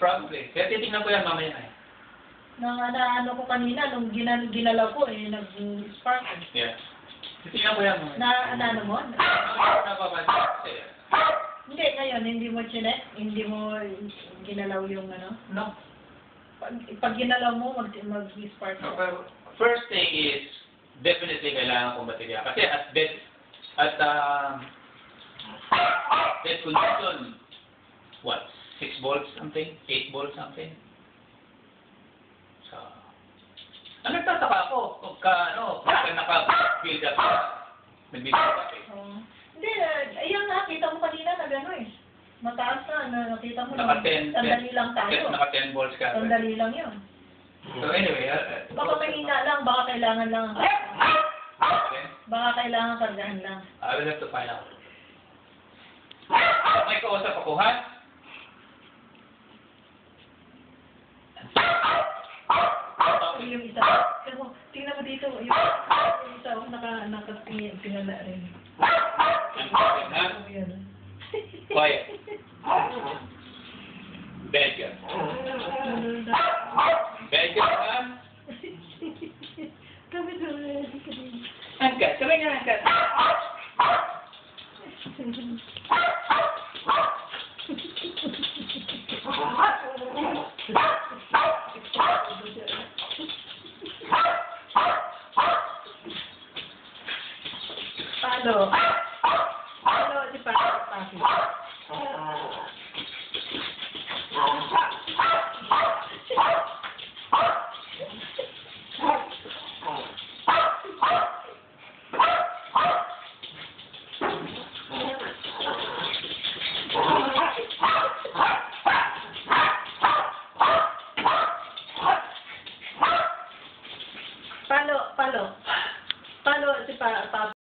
Probably. Kaya titignan ko yan mamaya na. Ano ko kanina, nung ginalaw ko, nag-spark. Yeah. Titignan ko yan mamaya. Ano mo? Napapansin. Hindi, ngayon, hindi mo chinek? Hindi mo ginalaw yung ano? No. Pag ginalaw mo, mag-spark. No, pero first thing is, definitely kailangan kong baterya. Kasi at dead condition, what? 6 volts something? 8 volts something? So, nagtataka ako pagka naka-build up ka, nag-build up eh. Hindi, ayun nakita mo kanina na gano'n eh. Mataas na, nakita mo Naka sandali lang tayo. Naka 10 volts ka. Sandali lang yun. So anyway, Baka mahina lang, baka kailangan lang. okay. Baka kailangan kargahan lang. I will have to find out. May kausap ako, ha? Yung isa, tingnan mo dito, yung isa, nakatingala rin. Ha? Quiet. Beggar. Beggar, ha? Kami doon, Angkat. Sabay nga, angkat. Paano? Paano si Papi? Paano si Papi?